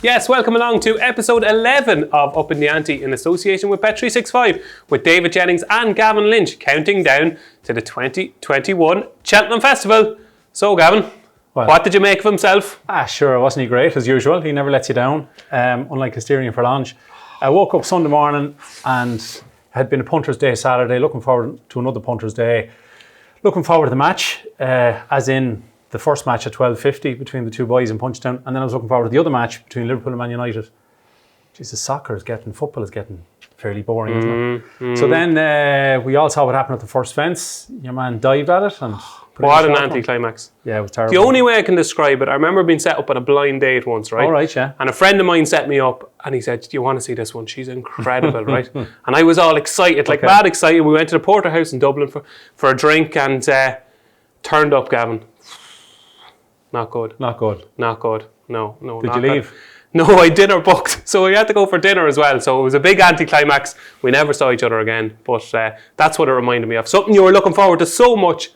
Yes, welcome along to episode 11 of Upping The Ante in association with Bet365 with David Jennings and Gavin Lynch, counting down to the 2021 Cheltenham Festival. So Gavin, what did you make of himself? Sure, wasn't he great as usual? He never lets you down, unlike Listerine for lunch. I woke up Sunday morning and had been a punter's day Saturday, looking forward to another punter's day. Looking forward to the match, as in the first match at 12:50 between the two boys in Punchestown, and then I was looking forward to the other match between Liverpool and Man United. Jesus, football is getting fairly boring, isn't it? So then we all saw what happened at the first fence. Your man dived at it and what an anticlimax. Yeah, it was terrible. The only way I can describe it, I remember being set up on a blind date once, right? All right, yeah. And a friend of mine set me up and he said, do you want to see this one? She's incredible, right? And I was all excited, mad excited. We went to the Porterhouse in Dublin for a drink and turned up, Gavin. Not good. No. Did you leave? No, I dinner booked. So we had to go for dinner as well. So it was a big anticlimax. We never saw each other again. But that's what it reminded me of. Something you were looking forward to so much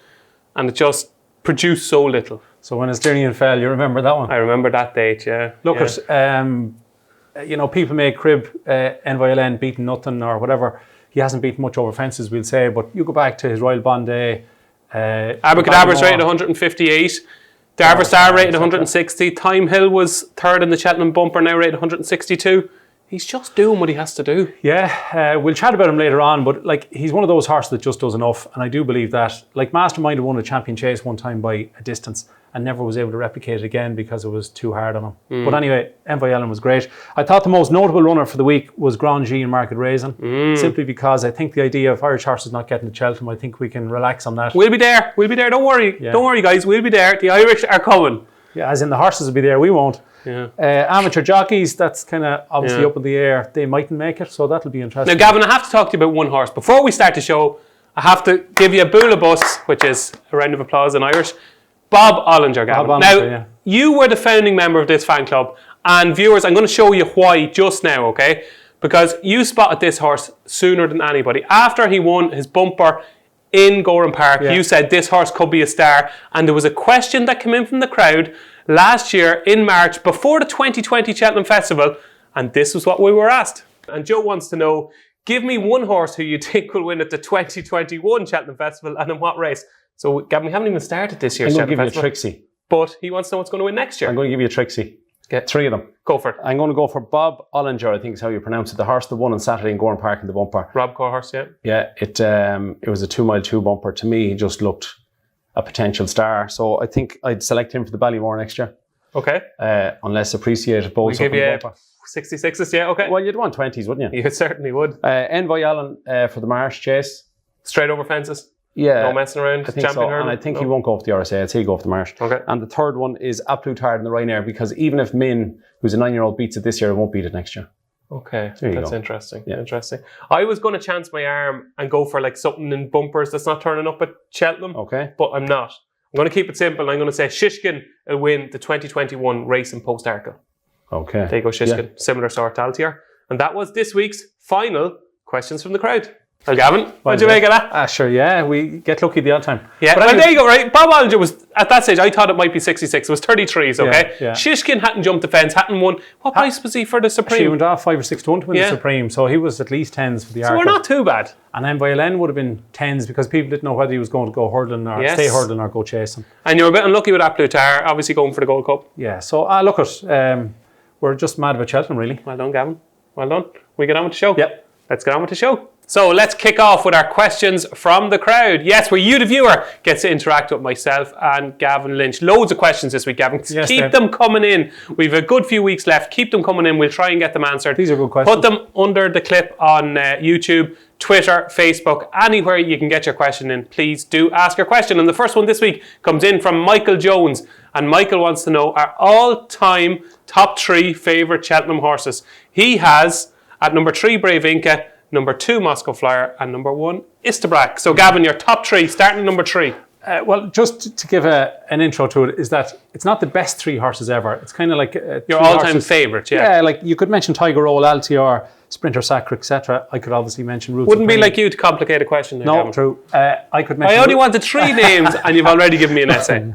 and it just produced so little. So when Listerine fell, you remember that one? I remember that date, yeah. Look, people may crib NYLN beating nothing or whatever. He hasn't beaten much over fences, we'll say. But you go back to his Royal Bond day. Abracadabra's rated 158. Darver Star rated 160. Time Hill was third in the Cheltenham bumper, now rated 162. He's just doing what he has to do. Yeah, we'll chat about him later on, but he's one of those horses that just does enough, and I do believe that. Mastermind won a champion chase one time by a distance and never was able to replicate it again because it was too hard on him. But anyway, Envoy Ellen was great. I thought the most notable runner for the week was Grand G and Market Raisin, simply because I think the idea of Irish horses not getting to Cheltenham, I think we can relax on that. We'll be there. Don't worry. Yeah. Don't worry, guys. We'll be there. The Irish are coming. Yeah, as in the horses will be there. We won't. Yeah. Amateur jockeys, that's kind of obviously up in the air. They mightn't make it, so that'll be interesting. Now, Gavin, I have to talk to you about one horse. Before we start the show, I have to give you a boola bus, which is a round of applause in Irish. Bob Ollinger, Gavin. You were the founding member of this fan club, and viewers, I'm going to show you why just now, okay? Because you spotted this horse sooner than anybody. After he won his bumper in Goran Park, you said this horse could be a star, and there was a question that came in from the crowd last year in March before the 2020 Cheltenham Festival, and this was what we were asked. And Joe wants to know, give me one horse who you think will win at the 2021 Cheltenham Festival and in what race? So Gavin, we haven't even started this year's Cheltenham Festival. I'm going to give you a Trixie. But he wants to know what's going to win next year. I'm going to give you a Trixie. Get 3 of them. Go for it. I'm going to go for Bob Ollinger, I think is how you pronounce it. The horse that won on Saturday in Goran Park in the bumper. Rob Corhorse, yeah. Yeah, it was a 2 mile 2 bumper. To me, he just looked a potential star. So I think I'd select him for the Ballymore next year. Okay. Unless appreciated both. We give you 66s, yeah, okay. Well, you'd want 20s, wouldn't you? You certainly would. Envoy Allen for the Marsh chase. Straight over fences? Yeah. No messing around? I think so, and I think he won't go off the RSA. I'd say he'll go off the Marsh. Okay. And the third one is Absolute Hard in the Ryanair, because even if Min, who's a 9-year-old, beats it this year, it won't beat it next year. Okay, that's interesting. Yeah. Interesting. I was going to chance my arm and go for something in bumpers that's not turning up at Cheltenham. Okay. But I'm not. I'm going to keep it simple. I'm going to say Shishkin will win the 2021 race in Post Arkle. Okay. There you go, Shishkin. Yeah. Similar sort of Altier. And that was this week's final questions from the crowd. Well, Gavin, what did you make of that? Sure, yeah. We get lucky the odd time. Yeah, but there you go, right? Bob Ollinger was, at that stage, I thought it might be 66. It was 33s, okay? Yeah. Shishkin hadn't jumped the fence, hadn't won. What price was he for the Supreme? He went off 5 or 6 to 1 to win the Supreme, so he was at least 10s for the Arkle. So we're not too bad. And Envoy Len would have been 10s because people didn't know whether he was going to go hurdling or stay hurdling or go chasing. And you were a bit unlucky with that Plutar, obviously going for the Gold Cup. Yeah, so look we're just mad about Cheltenham, really. Well done, Gavin. Well done. We get on with the show? Yep. Let's get on with the show. So let's kick off with our questions from the crowd. Yes, where you, the viewer, gets to interact with myself and Gavin Lynch. Loads of questions this week, Gavin. Yes, keep them coming in. We've a good few weeks left. Keep them coming in. We'll try and get them answered. These are good questions. Put them under the clip on YouTube, Twitter, Facebook, anywhere you can get your question in. Please do ask your question. And the first one this week comes in from Michael Jones. And Michael wants to know our all-time top 3 favourite Cheltenham horses. He has, at number 3, Brave Inca, number 2, Moscow Flyer, and number 1, Istabrak. So, Gavin, your top 3, starting at number 3. Well, just to give an intro to it, is that it's not the best 3 horses ever. It's kind of like your all-time favourite, yeah. Yeah, you could mention Tiger Roll, Altior, Sprinter Sacre, etc. I could obviously mention Roots. Wouldn't be like you to complicate a question there, No, Gavin. True. I could mention. I only wanted 3 names, and you've already given me an essay.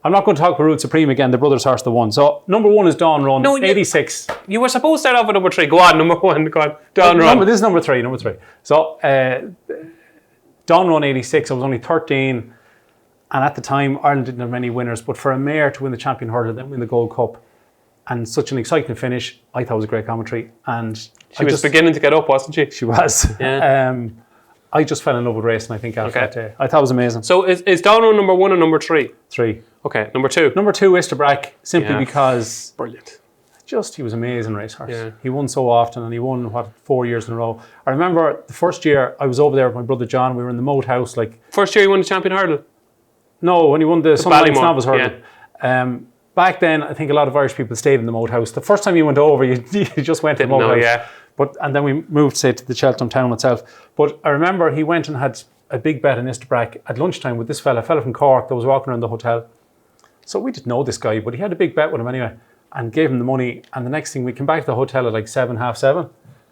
I'm not going to talk about Route Supreme again, the brothers' horse, the one. So number 1 is Dawn Run, 86. You were supposed to start off with number 3. Go on, number 1. Go on. Dawn Run. This is number 3. So Dawn Run 86, I was only 13. And at the time, Ireland didn't have many winners. But for a mare to win the Champion Hurdle, then win the Gold Cup, and such an exciting finish, I thought it was a great commentary. And she was beginning to get up, wasn't she? She was. Yeah. I just fell in love with racing, I think, after that day. I thought it was amazing. So is Dawn Run number 1 or number 3? 3. Okay, number 2. Number 2, Isterbrack, simply because... Brilliant. He was an amazing racehorse. Yeah. He won so often, and he won, 4 years in a row. I remember the first year I was over there with my brother John, we were in the Moat House. First year he won the Champion Hurdle? No, when he won the Sunderland Novice Hurdle. Yeah. Back then, I think a lot of Irish people stayed in the Moat House. The first time you went over, you just went to the Moat House. Yeah. And then we moved, say, to the Cheltenham town itself. But I remember he went and had a big bet in Isterbrack at lunchtime with this fella from Cork that was walking around the hotel. So we didn't know this guy, but he had a big bet with him anyway, and gave him the money. And the next thing, we came back to the hotel at 7, half 7,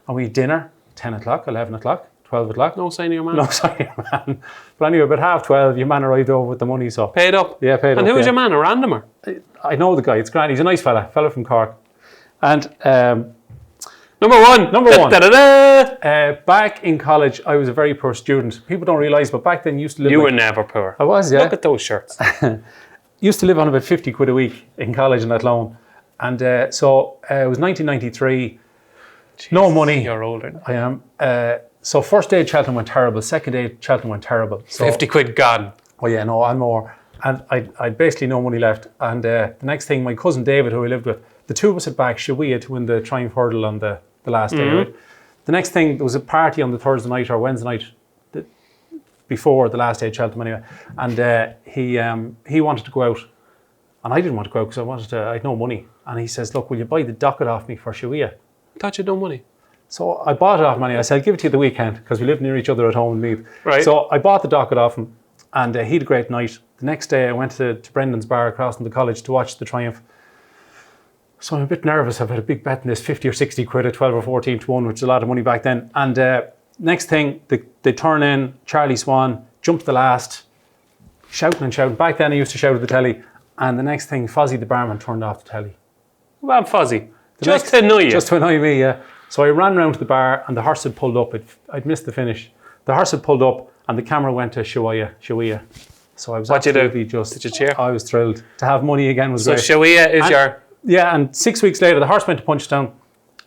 and we had dinner, 10 o'clock, 11 o'clock, 12 o'clock. No sign of your man. No sign of your man. But anyway, about half 12, your man arrived over with the money. So paid up? Yeah, paid up. And who was your man, a randomer? I know the guy, it's grand. He's a nice fella from Cork. And Number 1. Back in college, I was a very poor student. People don't realise, but back then you used to live... You were never poor. I was, yeah. Look at those shirts. Used to live on about 50 quid a week in college in that loan. And so it was 1993. Jeez, no money. You're older. I am. So first day at Cheltenham went terrible. Second day at Cheltenham went terrible. So, 50 quid gone. Oh yeah, no, and more. And I'd basically no money left. And the next thing, my cousin David, who I lived with, the two of us had back Shawia to win the Triumph Hurdle on the last day, right? The next thing, there was a party on the Thursday night or Wednesday night, before the last day at Cheltenham anyway. And he wanted to go out. And I didn't want to go out because I had no money. And he says, look, will you buy the docket off me for Shawia? I thought you had no money. So I bought it off him. I said, I'll give it to you the weekend because we live near each other at home in Meath. Right. So I bought the docket off him, and he had a great night. The next day I went to Brendan's bar across from the college to watch the Triumph. So I'm a bit nervous. I've had a big bet in this, 50 or 60 quid at 12 or 14 to 1, which is a lot of money back then. And next thing, they turn in, Charlie Swan, jumped the last, shouting and shouting. Back then I used to shout at the telly. And the next thing, Fozzie the barman turned off the telly. Well, Fozzie. Just to annoy you. Just to annoy me, yeah. So I ran round to the bar and the horse had pulled up. I'd missed the finish. The horse had pulled up and the camera went to Shawia. So I was absolutely just... Did you cheer? I was thrilled. To have money again was great. So Shawia is your... Yeah, and 6 weeks later, the horse went to Punchestown.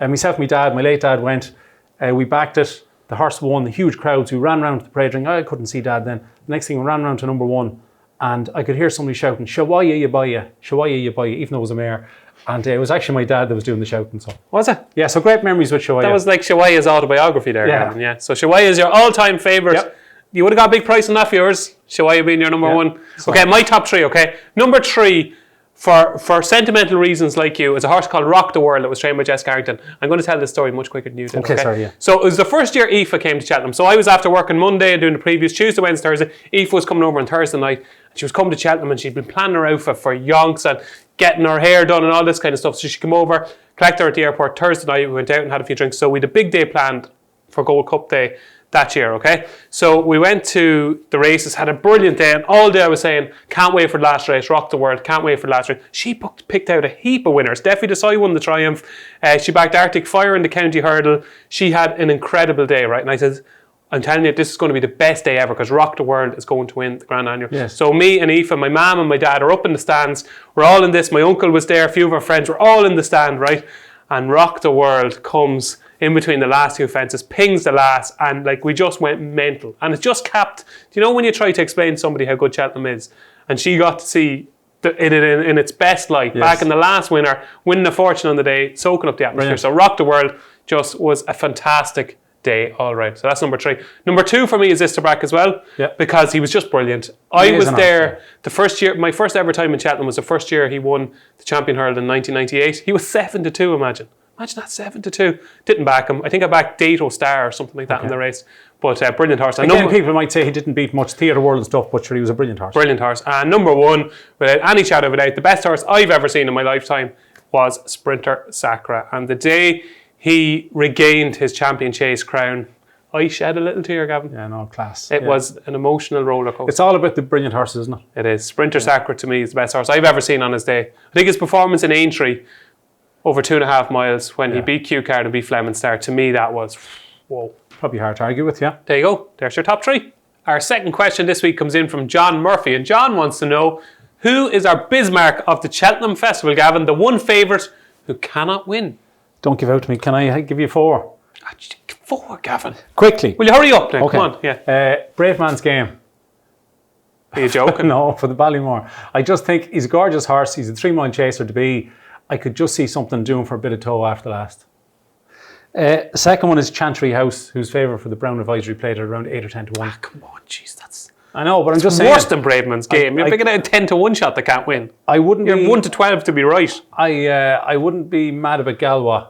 And myself and my dad, my late dad, went. We backed it. The horse won. The huge crowds. We ran round to the parade ring. I couldn't see Dad then. The next thing, we ran round to number 1. And I could hear somebody shouting, Shawia you buy you, even though it was a mare. And it was actually my dad that was doing the shouting. So was it? Yeah, so great memories with Shawia. That was like Shawia's autobiography there. Yeah. Gavin, yeah. So Shawia is your all-time favourite. Yep. You would have got a big price on that for yours. Shawia being your number 1. So. Okay, my top 3, okay. Number 3, for sentimental reasons like you, is a horse called Rock the World that was trained by Jess Carrington. I'm going to tell this story much quicker than you did. Okay, sorry, yeah. So it was the first year Aoife came to Cheltenham. So I was after working Monday and doing the previews Tuesday, Wednesday, Thursday. Aoife was coming over on Thursday night. She was coming to Cheltenham and she'd been planning her outfit for yonks and getting her hair done and all this kind of stuff. So she came over, collected her at the airport Thursday night. We went out and had a few drinks. So we had a big day planned for Gold Cup Day that year, okay? So we went to the races, had a brilliant day, and all day I was saying, can't wait for the last race, Rock the World, can't wait for the last race. She picked out a heap of winners. Defi Desai won the Triumph. She backed Arctic Fire in the County Hurdle. She had an incredible day, right? And I said, I'm telling you, this is going to be the best day ever because Rock the World is going to win the Grand Annual. Yes. So me and Aoife, my mum and my dad are up in the stands. We're all in this. My uncle was there, a few of our friends. We're all in the stand, right? And Rock the World comes in between the last two fences, pings the last, and like we just went mental. And it just capped. Do you know when you try to explain to somebody how good Cheltenham is? And she got to see it in its best light, yes. Back in the last winner, winning a fortune on the day, soaking up the atmosphere. Brilliant. So Rock the World just was a fantastic day, all right. So that's number 3. Number 2 for me is Isterbrack as well, because he was just brilliant. I was there the first year, my first ever time in Cheltenham was the first year he won the Champion Hurdle in 1998. He was 7-2, imagine that, 7-2. Didn't back him. I think I backed Dato Star or something like that in the race. But brilliant horse. And again, people might say he didn't beat much Theatre World and stuff, but sure, he was a brilliant horse. Brilliant horse. And number 1, without any shadow of a doubt, the best horse I've ever seen in my lifetime was Sprinter Sacra. And the day he regained his Champion Chase crown, I shed a little tear, Gavin. Yeah, no, class. It was an emotional roller coaster. It's all about the brilliant horses, isn't it? It is. Sprinter Sacred to me is the best horse I've ever seen on his day. I think his performance in Aintree over 2.5 miles when he beat Q Card and beat Fleming Star, to me that was, whoa. Probably hard to argue with, yeah. There you go. There's your top 3. Our second question this week comes in from John Murphy, and John wants to know, who is our Bismarck of the Cheltenham Festival, Gavin, the one favourite who cannot win? Don't give out to me. Can I give you 4? 4, Gavin. Quickly. Will you hurry up now? Okay. Come on. Yeah. Brave Man's Game. Are you joking? No, for the Ballymore. I just think he's a gorgeous horse. He's a 3-mile chaser to be. I could just see something doing for a bit of toe after last. Second one is Chantry House, who's favourite for the Brown Advisory, played at around 8 or 10 to 1. Come on, jeez, that's... I know, but I'm just saying. Worse than Braveman's Game. You're picking out a 10 to 1 shot that can't win. I wouldn't You're be... 1 to 12 to be right. I wouldn't be mad about Galwa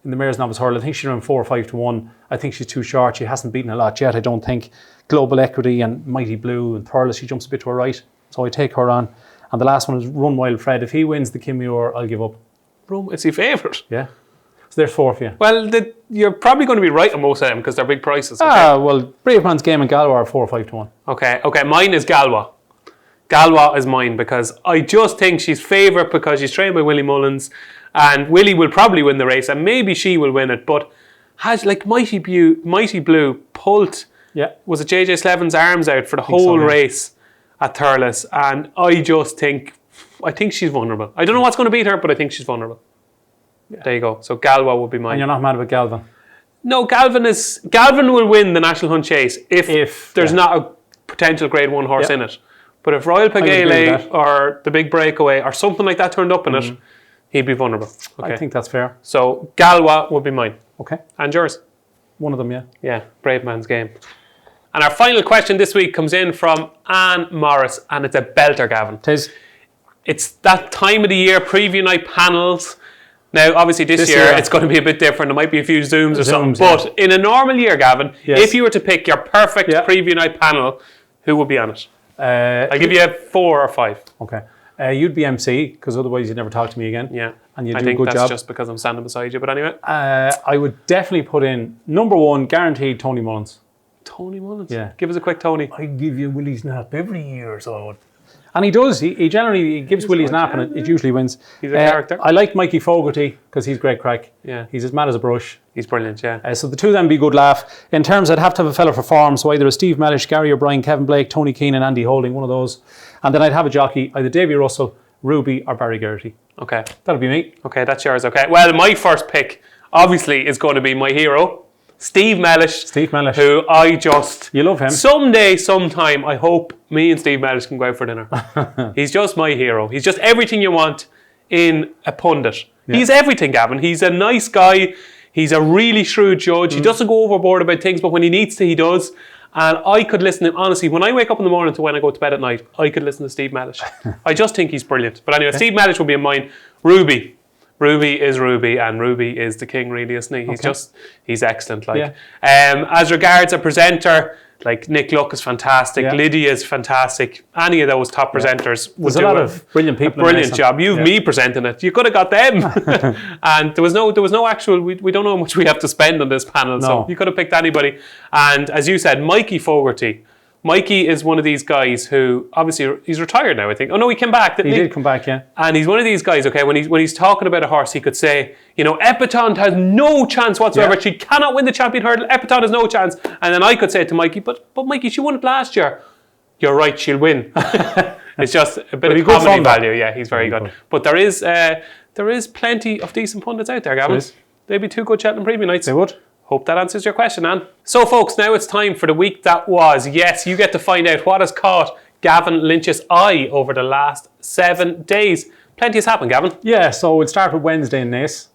in the Mayor's Novice Hurl. I think she's around 4 or 5 to 1. I think she's too short. She hasn't beaten a lot yet, I don't think. Global Equity and Mighty Blue and Thurles, she jumps a bit to her right. So I take her on. And the last one is Run Wild Fred. If he wins the Kimmuir, I'll give up. It's your favourite. Yeah. So there's 4 for you. Well, you're probably going to be right on most of them because they're big prices. Okay? Well, Brave Man's Game and Galwa are 4 or 5 to 1. Okay, mine is Galwa. Galwa is mine because I just think she's favourite because she's trained by Willie Mullins and Willie will probably win the race and maybe she will win it, but has like Mighty Blue pulled, was it JJ Slevin's arms out for the whole race at Thurles, and I think she's vulnerable. I don't know what's going to beat her, but I think she's vulnerable. Yeah. There you go. So Galwa would be mine. And you're not mad about Galvin? No, Galvin will win the National Hunt Chase if there's not a potential Grade 1 horse in it. But if Royal Pagele or the Big Breakaway or something like that turned up in it, he'd be vulnerable. Okay. I think that's fair. So Galwa would be mine. Okay. And yours? One of them, yeah. Yeah, Brave Man's Game. And our final question this week comes in from Anne Morris, and it's a belter, Gavin. It's that time of the year, preview night panels. Now, obviously, this year it's going to be a bit different. There might be a few Zooms or something. But in a normal year, Gavin, if you were to pick your perfect preview night panel, who would be on it? I'll give you 4 or 5. Okay. You'd be MC, because otherwise you'd never talk to me again. Yeah. And you'd do a good job. I think that's just because I'm standing beside you. But anyway. I would definitely put in, number 1, guaranteed, Tony Mullins. Tony Mullins? Yeah. Give us a quick Tony. I give you Willie's Nap every year or so. And he does. He generally gives Willie's Nap and it usually wins. He's a character. I like Mikey Fogarty because he's great crack. Yeah. He's as mad as a brush. He's brilliant, yeah. So the two of them be good laugh. In terms, I'd have to have a fella for form. So either a Steve Mellish, Gary O'Brien, Kevin Blake, Tony Keane and Andy Holding, one of those. And then I'd have a jockey, either Davy Russell, Ruby or Barry Geraghty. Okay. That'll be me. Okay, that's yours. Okay. Well, my first pick, obviously, is going to be my hero, Steve Mellish. Steve Mellish. Who I just... You love him. Someday, sometime, I hope me and Steve Mellish can go out for dinner. He's just my hero. He's just everything you want in a pundit. Yeah. He's everything, Gavin. He's a nice guy. He's a really shrewd judge. He doesn't go overboard about things, but when he needs to, he does. And I could listen to him, honestly, when I wake up in the morning to when I go to bed at night, I could listen to Steve Mellish. I just think he's brilliant. But anyway, Steve Mellish will be in mine. Ruby. Ruby is Ruby, and Ruby is the king, really, isn't he? He's excellent. As regards a presenter, like Nick Luck is fantastic, Lydia is fantastic. Any of those top presenters would do of brilliant people. A brilliant job. You've me presenting it. You could have got them. And there was no actual. We don't know how much we have to spend on this panel, so you could have picked anybody. And as you said, Mikey Fogarty. Mikey is one of these guys who, obviously, he's retired now, I think. Oh, no, he came back, didn't he? He did come back, yeah. And he's one of these guys, okay, when he's talking about a horse, he could say, you know, Epatante has no chance whatsoever. Yeah. She cannot win the champion hurdle. Epatante has no chance. And then I could say to Mikey, but Mikey, she won it last year. You're right, she'll win. It's just a bit of comedy value. Yeah, he's very good. But there is plenty of decent pundits out there, Gavin. They'd be 2 good Cheltenham preview nights. They would. Hope that answers your question, Anne. So, folks, now it's time for the week that was. Yes, you get to find out what has caught Gavin Lynch's eye over the last 7 days. Plenty has happened, Gavin. Yeah, so we'll start with Wednesday in Naas.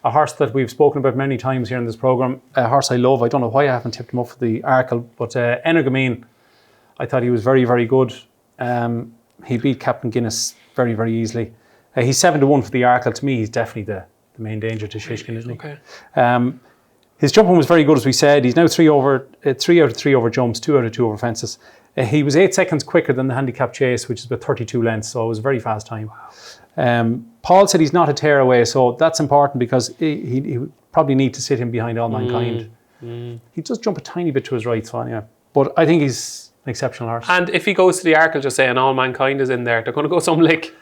A horse that we've spoken about many times here in this programme. A horse I love. I don't know why I haven't tipped him up for the Arkle, but Energamine, I thought he was very, very good. He beat Captain Guinness very, very easily. He's 7 to 1 for the Arkle. To me, he's definitely the main danger to Shishkin, isn't he? Okay. His jumping was very good, as we said. He's now 3 out of 3 over jumps, 2 out of 2 over fences. He was 8 seconds quicker than the handicap chase, which is about 32 lengths, so it was a very fast time. Wow. Paul said he's not a tearaway, so that's important because he would probably need to sit him behind All Mankind He does jump a tiny bit to his right, so anyway. But I think he's an exceptional horse. And if he goes to the Arkle, just saying All Mankind is in there, they're going to go some lick.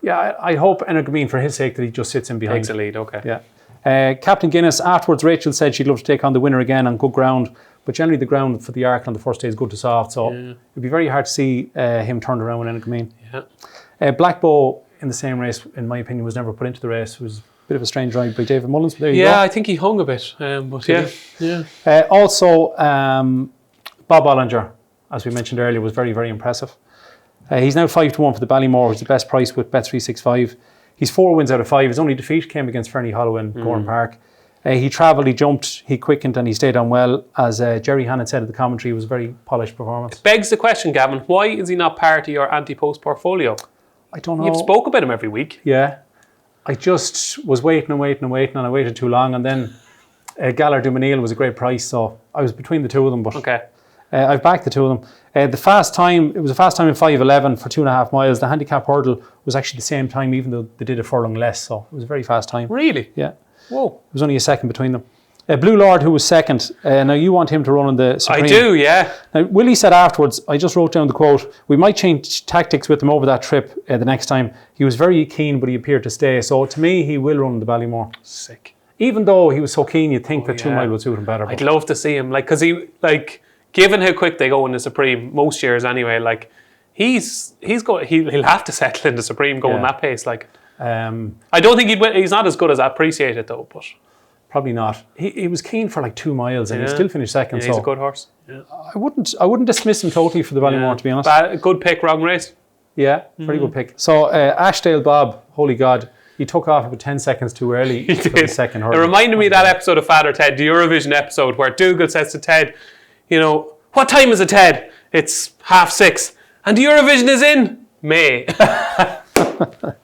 Yeah, I hope Energamine, for his sake, that he just sits in behind. Takes a lead, okay. Yeah. Captain Guinness, afterwards, Rachel said she'd love to take on the winner again on good ground. But generally, the ground for the Arkle on the first day is good to soft. So it'd be very hard to see him turned around with Energamine. Yeah. Black Bow, in the same race, in my opinion, was never put into the race. It was a bit of a strange ride by David Mullins. But there you go. I think he hung a bit. But Also, Bob Ollinger, as we mentioned earlier, was very, very impressive. He's now 5-1 for the Ballymore, which is the best price with Bet365. He's 4 wins out of 5. His only defeat came against Fernie Hollow in Gorham Park. He travelled, he jumped, he quickened, and he stayed on well. As Jerry Hannon said at the commentary, it was a very polished performance. It begs the question, Gavin, why is he not part of your Ante-Post portfolio? I don't know. You've spoke about him every week. Yeah. I just was waiting, and I waited too long. And then Galar Dumanil was a great price, so I was between the two of them. But okay. I've backed the two of them. The fast time, it was a fast time in 5:11 for 2.5 miles. The handicap hurdle was actually the same time, even though they did a furlong less. So it was a very fast time. Really? Yeah. Whoa. It was only a second between them. Blue Lord, who was second. Now you want him to run in the Supreme. I do, yeah. Now Willie said afterwards, I just wrote down the quote, we might change tactics with him over that trip the next time. He was very keen, but he appeared to stay. So to me, he will run the Ballymore. Sick. Even though he was so keen, you'd think that 2 mile would suit him better. I'd love to see him, because given how quick they go in the Supreme most years anyway, he'll have to settle in the Supreme going that pace. I don't think he's not as good as I appreciate it though, but probably not. He was keen for 2 miles and he still finished second. Yeah, he's a good horse. Yeah. I wouldn't dismiss him totally for the Ballymore, to be honest. Good pick, wrong race. Yeah, very good pick. So Ashdale Bob, holy God, he took off about 10 seconds too early for the second hurdle. It reminded me of that episode of Father Ted, the Eurovision episode, where Dougal says to Ted, what time is it, Ted? It's 6:30. And the Eurovision is in May.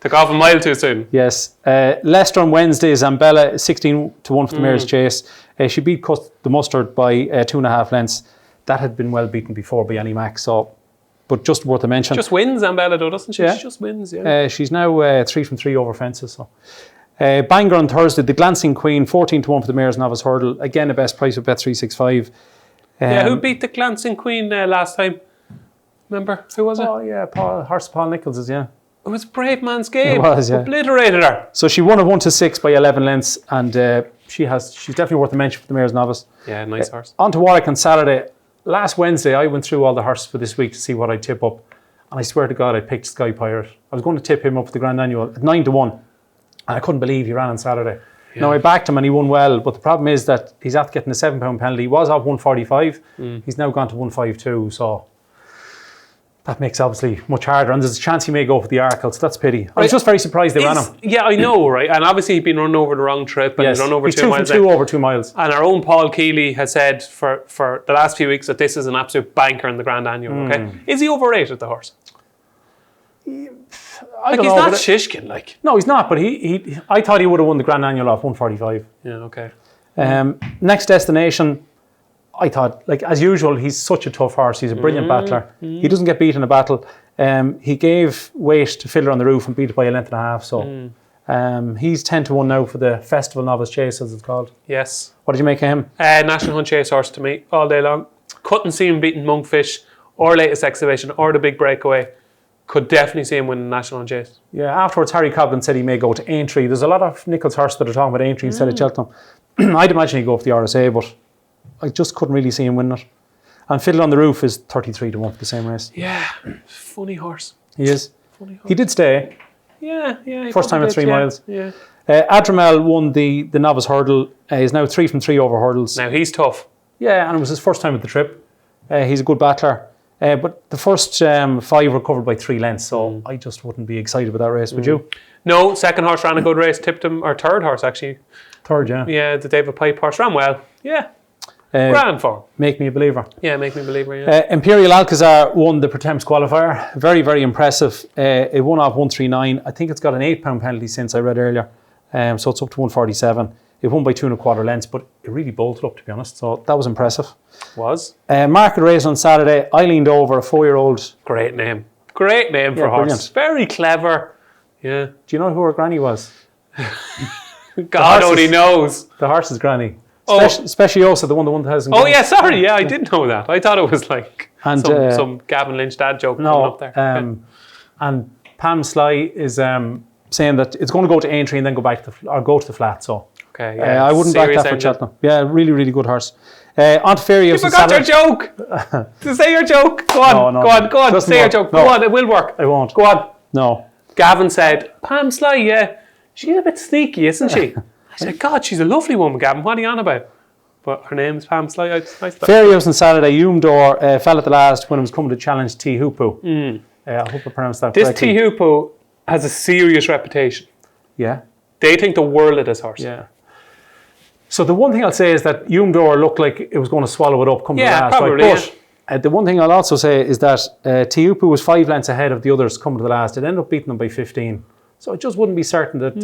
Took off a mile too soon. Yes. Leicester on Wednesday, Zambella 16-1 for the Mayor's Chase. She beat the Mustard by 2.5 lengths. That had been well beaten before by Annie Mack, but just worth a mention. Just wins, Zambella, though, doesn't she? Yeah. She just wins, yeah. She's now 3 from 3 over fences. So. Bangor on Thursday, the Glancing Queen, 14-1 for the Mayor's Novice Hurdle. Again, a best price with Bet365. Who beat the Glancing Queen last time? Remember? Who was it? Oh, yeah, Paul Nicholls, yeah. It was Brave Man's Game. It was, yeah. Obliterated her. So she won a 1-6 by 11 lengths, and she's definitely worth a mention for the Mayor's Novice. Yeah, nice horse. On to Warwick on Saturday. Last Wednesday, I went through all the horses for this week to see what I'd tip up, and I swear to God, I picked Sky Pirate. I was going to tip him up for the Grand Annual at 9-1, and I couldn't believe he ran on Saturday. Yeah. Now, I backed him and he won well, but the problem is that he's after getting a £7 penalty. He was off 145. He's now gone to 152, so that makes obviously much harder. And there's a chance he may go for the Arkle, so that's a pity. I was just very surprised they ran him. Yeah, I know, right? And obviously he'd been run over the wrong trip and he's run over 2 miles. He's 2 from 2 over 2 miles. And our own Paul Kealy has said for the last few weeks that this is an absolute banker in the Grand Annual, okay? Is he overrated, the horse? I don't he's know, not Shishkin, No, he's not, but I thought he would have won the Grand Annual off 145. Yeah, okay. Next destination, I thought, as usual, he's such a tough horse. He's a brilliant battler. He doesn't get beat in a battle. He gave weight to Fiddler on the Roof and beat it by 1.5 lengths. So he's 10-1 now for the Festival Novice Chase, as it's called. Yes. What did you make of him? National Hunt Chase horse to me all day long. Couldn't see him beating Monkfish or Latest Exhibition or the Big Breakaway. Could definitely see him win the National Hunt Chase. Yeah, afterwards Harry Cobden said he may go to Aintree. There's a lot of Nichols horse that are talking about Aintree instead of Cheltenham. I'd imagine he'd go for the RSA, but I just couldn't really see him winning it. And Fiddle on the Roof is 33-1 for the same race. Yeah, funny horse. He is. Funny horse. He did stay. Yeah. First time at 3 miles. Yeah. Adramel won the novice hurdle. He's now 3 from 3 over hurdles. Now he's tough. Yeah, and it was his first time at the trip. He's a good battler. But the first 5 were covered by 3 lengths, so I just wouldn't be excited about that race, would you? No, second horse ran a good race, tipped him, or third horse actually. Third, yeah. Yeah, the David Pipe horse ran well. Yeah. Grand form. Make me a believer. Yeah, make me a believer, yeah. Imperial Alcazar won the Pretemps qualifier. Very, very impressive. It won off 139. I think it's got an £8 penalty since I read earlier. So it's up to 147. It won by 2.25 lengths, but it really bolted up, to be honest. So that was impressive. Was. Market race on Saturday. I leaned over a 4-year-old. Great name. Great name for a horse. Brilliant. Very clever. Yeah. Do you know who her granny was? God only knows. The horse's granny. Speciosa, the 1,000. Oh yeah, sorry, yeah, I didn't know that. I thought it was like some Gavin Lynch dad joke coming up there. And Pam Sly is saying that it's going to go to Aintree and then go back go to the flat. So okay, yeah. I wouldn't back that for Cheltenham. Yeah, really, really good horse. Ante-Post. You forgot your joke. To say your joke. Go on, go on. Say your joke. Go on, it will work. It won't. Go on. No. Gavin said, Pam Sly, yeah, she's a bit sneaky, isn't she? I said, God, she's a lovely woman, Gavin. What are you on about? But her name's Pam Sly. Fairyhouse on Saturday. Umdor fell at the last when it was coming to challenge Ante-Post. I hope I pronounced that correctly. This Ante-Post has a serious reputation. Yeah. They think the world of this horse. Yeah. So the one thing I'll say is that Umdor looked like it was going to swallow it up coming to the last. Probably, but the one thing I'll also say is that Ante-Post was 5 lengths ahead of the others coming to the last. It ended up beating them by 15. So it just wouldn't be certain that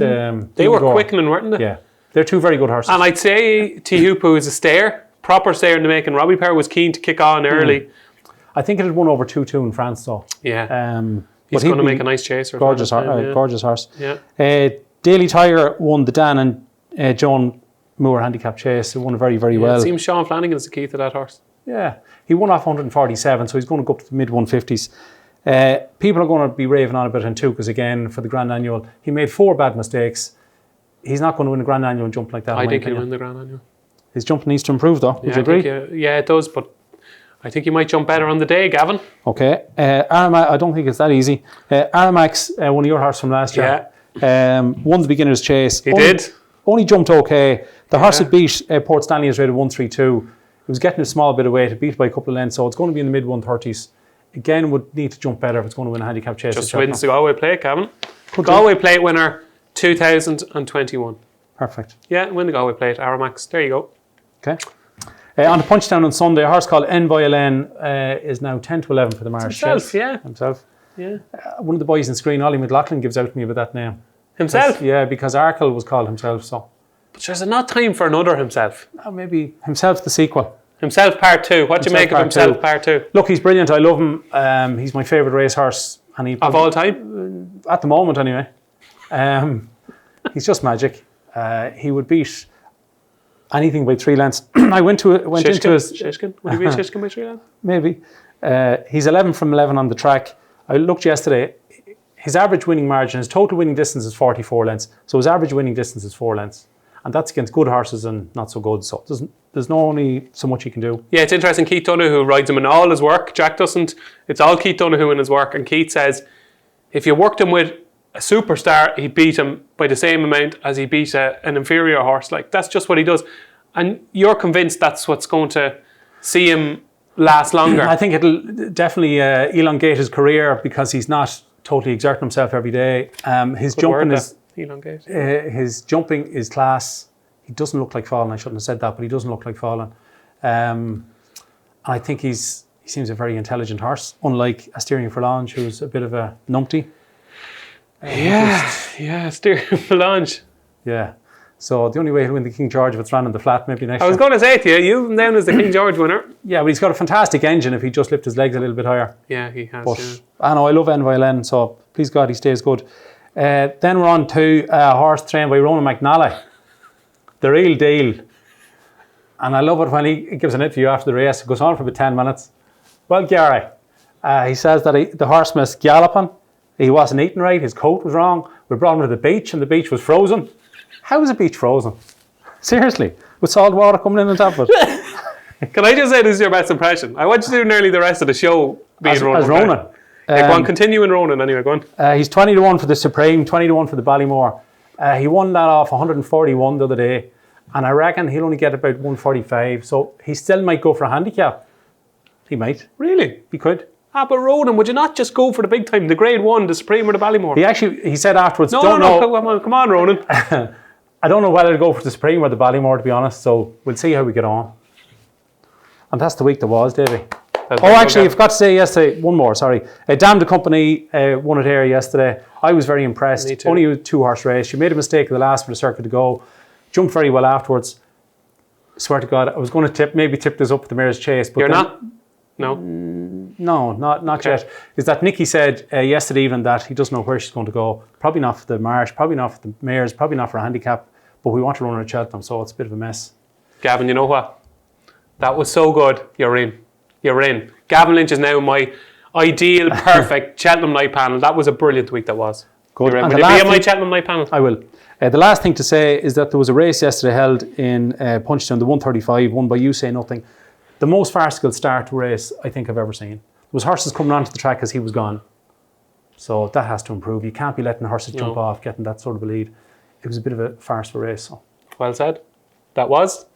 they were quickening, weren't they? Yeah. They're two very good horses. And I'd say Ante-Post is a stayer, proper stayer in the making. Robbie Power was keen to kick on early. I think it had won over 2-2 in France though. Yeah. He's going to make a nice chaser. Gorgeous horse. Yeah. Daily Tiger won the Dan and Joan Moore handicap chase. He won very, very well. It seems Sean Flanagan's the key to that horse. Yeah. He won off 147, so he's going to go up to the mid 150s. People are going to be raving on about him too, because again, for the Grand Annual, he made 4 bad mistakes. He's not going to win the Grand Annual and jump like that. I think he'll win the Grand Annual. His jumping needs to improve though. Would you agree? Yeah, it does, but I think he might jump better on the day, Gavin. Okay. Aramax, I don't think it's that easy. Aramax, one of your horses from last year, won the beginner's chase. He did. Only jumped okay. The horse had beat Port Stanley is rated 132. It was getting a small bit of weight. It beat by a couple of lengths, so it's going to be in the mid 130s. Again, would need to jump better if it's going to win a handicap chase. Just wins the Galway Plate, Gavin. Galway Plate winner 2021. Perfect. Yeah, win the Galway Plate, Aramax. There you go. Okay. On the Punchdown on Sunday, a horse called N Violin is now 10 to 11 for the Marsh. Himself. Yeah. One of the boys in screen, Ollie McLaughlin, gives out to me about that name. Himself? Yeah, because Arkle was called himself, so. But there's not time for another himself. Maybe himself the sequel. Himself part 2. What do you make of himself part 2? Look, he's brilliant. I love him. He's my favourite racehorse. Of all time? At the moment, anyway. He's just magic. He would beat anything by 3 lengths. I went into his... Shishkin? Would he beat Shishkin by 3 lengths? Maybe. He's 11 from 11 on the track. I looked yesterday. His average winning margin, his total winning distance is 44 lengths. So his average winning distance is 4 lengths. And that's against good horses and not so good. So there's no only so much he can do. Yeah, it's interesting. Keith Donoghue rides him in all his work. Jack doesn't. It's all Keith Donoghue in his work. And Keith says, if you worked him with a superstar, he'd beat him by the same amount as he beat an inferior horse. Like, that's just what he does. And you're convinced that's what's going to see him last longer? I think it'll definitely elongate his career because he's not totally exerting himself every day. His jumping is... his jumping is class. He doesn't look like falling. I shouldn't have said that, but he doesn't look like falling. I think he seems a very intelligent horse, unlike Asterion Forlange, who's a bit of a numpty. Asterion Forlange. Yeah. So the only way he'll win the King George if it's ran on the flat, maybe next year. I was going to say to you them as the King George winner. Yeah, but he's got a fantastic engine if he just lifts his legs a little bit higher. Yeah, he has. But I know I love N Violin, so please God he stays good. Then we're on to a horse trained by Ronan McNally, the real deal. And I love it when he gives an interview after the race. It goes on for about 10 minutes. Well, Gary, he says that the horse missed galloping. He wasn't eating right. His coat was wrong. We brought him to the beach and the beach was frozen. How is a beach frozen? Seriously, with salt water coming in on top of it. Can I just say this is your best impression? I want you to do nearly the rest of the show being Ronan. As Ronan. Go on, continue in Ronan anyway, go on. He's 20 to 1 for the Supreme, 20 to 1 for the Ballymore. He won that off 141 the other day, and I reckon he'll only get about 145, so he still might go for a handicap. He might. Really? He could. But Ronan, would you not just go for the big time, the Grade 1, the Supreme or the Ballymore? He said afterwards, No, come on, Ronan. I don't know whether to go for the Supreme or the Ballymore, to be honest, so we'll see how we get on. And that's the week that was, Davy. I forgot to say yesterday, one more, sorry. Damn the Company won it here yesterday. I was very impressed. Only a 2-horse race. She made a mistake at the last for the circuit to go. Jumped very well afterwards. Swear to God, I was going to maybe tip this up at the Mayor's Chase. But You're not? No? No, not yet. Is that Nicky said yesterday evening that he doesn't know where she's going to go. Probably not for the Marsh, probably not for the Mayor's, probably not for a handicap. But we want to run her at Cheltenham, so it's a bit of a mess. Gavin, you know what? That was so good. You're in. You're in. Gavin Lynch is now my ideal, perfect Cheltenham night panel. That was a brilliant week, that was. Good. Will you be on my Cheltenham night panel? I will. The last thing to say is that there was a race yesterday held in Punchestown, the 135, won by You Say Nothing. The most farcical start to a race I think I've ever seen. There was horses coming onto the track as he was gone. So that has to improve. You can't be letting horses jump off, getting that sort of a lead. It was a bit of a farcical race. So. Well said. That was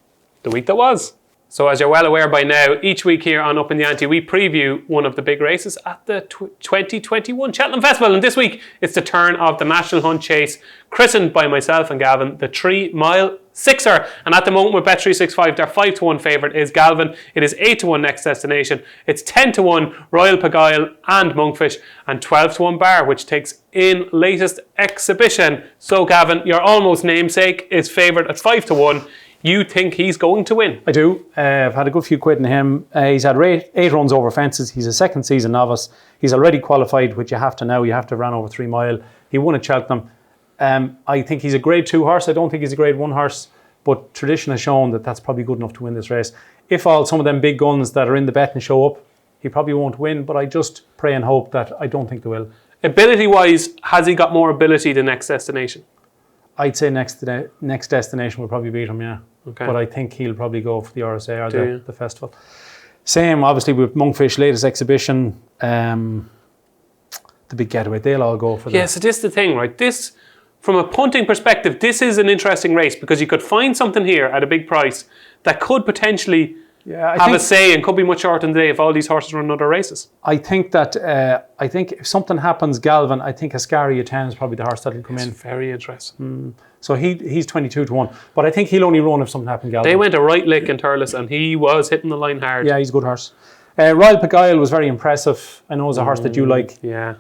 the week that was. So as you're well aware by now, each week here on Upping The Ante, we preview one of the big races at the 2021 Cheltenham Festival. And this week, it's the turn of the National Hunt Chase, christened by myself and Gavin, the 3 Mile Sixer. And at the moment with Bet365, their 5-1 favourite is Galvin. It is 8-1 Next Destination. It's 10-1 Royal Pagile and Monkfish, and 12-1 Bar, which takes in latest exhibition. So Gavin, your almost namesake is favoured at 5-1. You think he's going to win? I do. I've had a good few quid in him. He's had 8 runs over fences. He's a second season novice. He's already qualified, which you have to now. You have to run over 3 mile. He won at Cheltenham. I think he's a grade 2 horse. I don't think he's a grade 1 horse, but tradition has shown that that's probably good enough to win this race. If some of them big guns that are in the betting show up, he probably won't win, but I just pray and hope that I don't think they will. Ability-wise, has he got more ability than Next Destination? I'd say Next Destination will probably beat him, yeah. Okay. But I think he'll probably go for the RSA or the festival. Same, obviously, with Monkfish, latest exhibition, the big getaway, they'll all go for that. Yeah, so this is the thing, right? This, from a punting perspective, this is an interesting race because you could find something here at a big price that could potentially have a say and could be much shorter than today if all these horses run other races. I think that, if something happens, Galvin, I think Ascaria 10 is probably the horse that'll come in. Very interesting. So he's 22-1. But I think he'll only run if something happened, Galvin. They went a right lick in Turles and he was hitting the line hard. Yeah, he's a good horse. Royal Pagile was very impressive. I know it's a horse that you like. Yeah.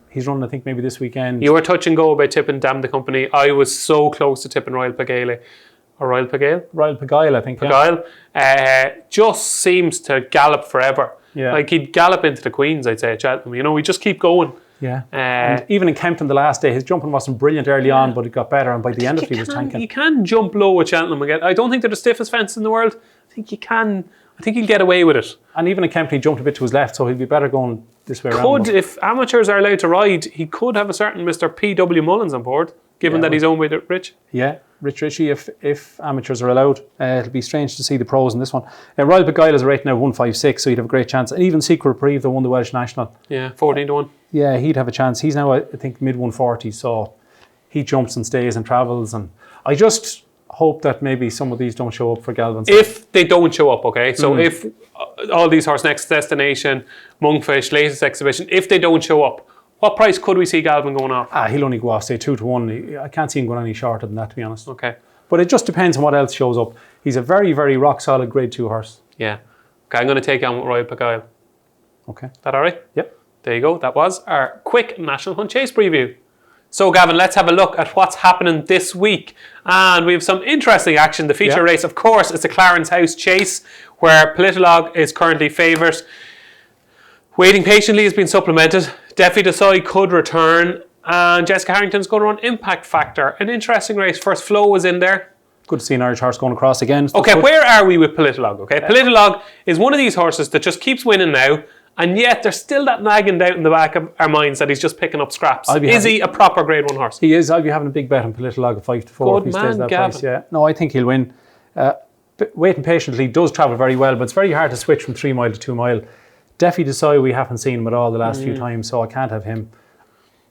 He's running, I think, maybe this weekend. You were touch and go about tipping Damn the Company. I was so close to tipping Royal Pagile. Or Royal Pagile? Royal Pagile, I think. Pagile. Just seems to gallop forever. Yeah. Like he'd gallop into the Queens, I'd say, at Cheltenham. You know, we just keep going. Yeah. And even in Kempton the last day, his jumping wasn't brilliant early on, but it got better. And by the end of it, he was tanking. You can jump low at Cheltenham again. I don't think they're the stiffest fence in the world. I think you can. I think he'll get away with it. And even in Kempton, he jumped a bit to his left, so he'll be better going this way around. If amateurs are allowed to ride, he could have a certain Mr. P.W. Mullins on board, given that he's owned by Rich. Yeah, Rich Ritchie, if amateurs are allowed. It'll be strange to see the pros in this one. Royal Pagile is right now 156, so he'd have a great chance. And even Secret Reprieve, that won the Welsh National. Yeah, 14-1. Yeah, he'd have a chance. He's now, I think, mid 140s, so he jumps and stays and travels. And I just hope that maybe some of these don't show up for Galvin's. If they don't show up, okay? So if all these horse Next Destination, Monkfish, latest exhibition, if they don't show up, what price could we see Galvin going off? He'll only go off, say, 2-1. I can't see him going any shorter than that, to be honest. Okay. But it just depends on what else shows up. He's a very, very rock-solid grade 2 horse. Yeah. Okay, I'm going to take on with Royal Pagile. Okay. That all right? Yep. There you go. That was our quick National Hunt Chase preview. So, Gavin, let's have a look at what's happening this week. And we have some interesting action. The feature race, of course, is the Clarence House Chase, where Politolog is currently favourite. Waiting Patiently has been supplemented. Defi Desai could return. And Jessica Harrington's going to run Impact Factor. An interesting race. First Flow was in there. Good to see an Irish horse going across again. Okay, where are we with Politolog? Okay, Politolog is one of these horses that just keeps winning now. And yet there's still that nagging doubt in the back of our minds that he's just picking up scraps. Is he a proper grade 1 horse? He is. I'll be having a big bet on Politolog at 5-4 if he stays that Gavin. price. Yeah. No, I think he'll win. Waiting Patiently does travel very well, but it's very hard to switch from 3 mile to 2 mile. Defi Desai we haven't seen him at all the last few times, so I can't have him.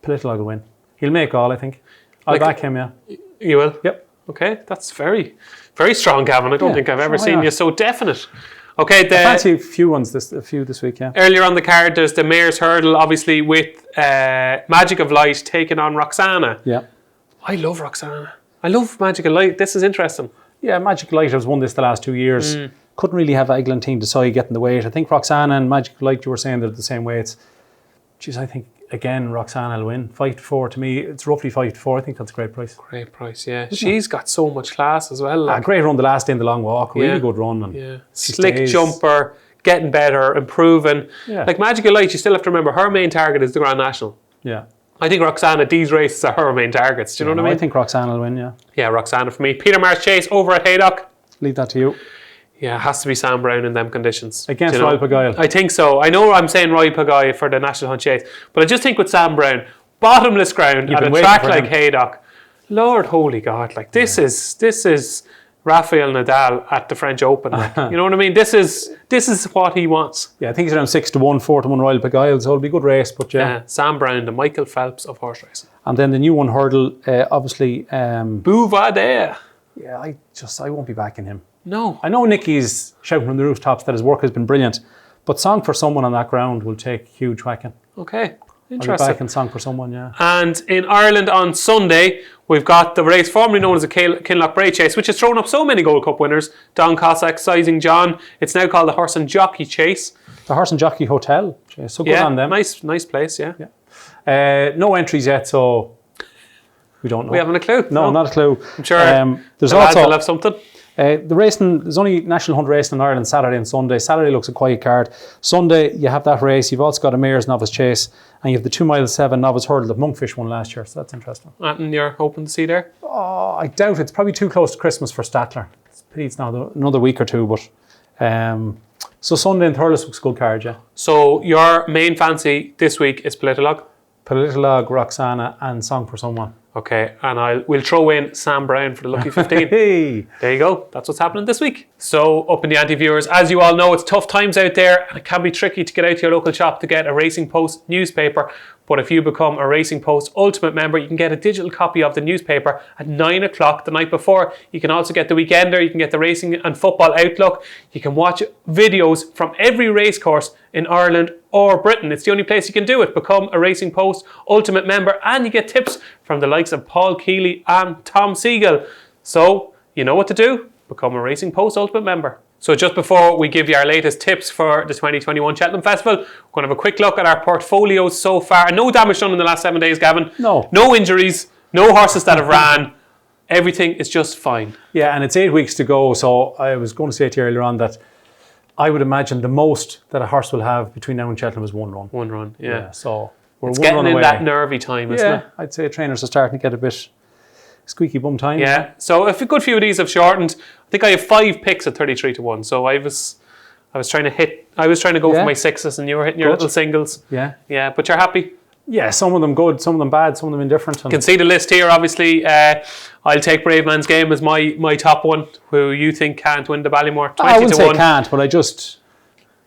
Politolog will win. He'll make all, I think. I'll back him, yeah. You will? Yep. Okay, that's very, very strong, Gavin. I don't think I've ever seen you so definite. Okay, I fancy a few this week, yeah. Earlier on the card, there's the Mayor's Hurdle, obviously, with Magic of Light taking on Roxana. Yeah. I love Roxana. I love Magic of Light. This is interesting. Yeah, Magic of Light has won this the last 2 years. Couldn't really have Eglantine Desai getting the weight. I think Roxana and Magic of Light, you were saying, they're the same weights. Jeez, I think, again, Roxana will win. 5-4 to me, it's roughly 5-4. I think that's a great price. Great price, yeah. She's got so much class as well. Great run the last day in the long walk. Really good run. And slick jumper, getting better, improving. Yeah. Like Magic of Light, you still have to remember her main target is the Grand National. Yeah. I think Roxana, these races are her main targets. Do you know what I mean? I think Roxana will win, yeah. Yeah, Roxana for me. Peter Marsh Chase over at Haydock. Leave that to you. Yeah, it has to be Sam Brown in them conditions. Against Royal Pagile. I think so. I know I'm saying Royal Pagile for the National Hunt Chase, but I just think with Sam Brown, bottomless ground at a track like Haydock, Lord holy God, like this is Rafael Nadal at the French Open. Like, you know what I mean? This is what he wants. Yeah, I think he's around 6-1, 4-1 Royal Pagile, so it'll be a good race. But yeah, Sam Brown, the Michael Phelps of horse racing. And then the new one hurdle, obviously. Bouvardere. Yeah, I won't be backing him. No. I know Nicky's shouting from the rooftops that his work has been brilliant, but Song for Someone on that ground will take huge whacking. Okay, interesting. I'll be backing Song for Someone, yeah. And in Ireland on Sunday, we've got the race formerly known as the Kinloch Bray Chase, which has thrown up so many Gold Cup winners. Don Cossack, Sizing John. It's now called the Horse and Jockey Chase. The Horse and Jockey Hotel. So good on them. Nice place, yeah. No entries yet, so we don't know. We haven't a clue. No, not a clue. I'm sure there's the lads also will have something. The racing, there's only National Hunt racing in Ireland Saturday and Sunday. Saturday looks a quiet card. Sunday, you have that race. You've also got a Mayor's Novice Chase, and you have the 2 mile 7 Novice Hurdle that Monkfish won last year, so that's interesting. And you're hoping to see there? Oh, I doubt it. It's probably too close to Christmas for Statler. It's a pity it's now another week or two, but so Sunday and Thurles looks a good card, yeah. So your main fancy this week is Politolog? Politolog, Roxana, and Song for Someone. Okay, and we'll throw in Sam Brown for the Lucky 15. Hey. There you go. That's what's happening this week. So, Upping the Ante viewers, as you all know, it's tough times out there, and it can be tricky to get out to your local shop to get a Racing Post newspaper. But if you become a Racing Post Ultimate member, you can get a digital copy of the newspaper at 9 o'clock the night before. You can also get the Weekender, you can get the Racing and Football Outlook. You can watch videos from every racecourse in Ireland or Britain. It's the only place you can do it. Become a Racing Post Ultimate member, and you get tips from the likes of Paul Kealy and Tom Segal. So, you know what to do. Become a Racing Post Ultimate member. So just before we give you our latest tips for the 2021 Cheltenham Festival, we're going to have a quick look at our portfolios so far. No damage done in the last 7 days, Gavin. No. No injuries, no horses that have ran. Everything is just fine. Yeah, and it's 8 weeks to go, so I was going to say to you earlier on that I would imagine the most that a horse will have between now and Cheltenham is 1 run. 1 run, yeah. So we're it's 1 run getting in away. that nervy time, isn't it? I'd say trainers are starting to get a bit squeaky bum time. Yeah, so a good few of these have shortened. I think I have 5 picks at 33-1. So I was trying to go for my 6s, and you were hitting your little singles. Yeah. Yeah, but you're happy? Yeah, some of them good, some of them bad, some of them indifferent. You can see the list here, obviously. I'll take Brave Man's Game as my top one, who you think can't win the Ballymore 20-1. I wouldn't say can't, but I just,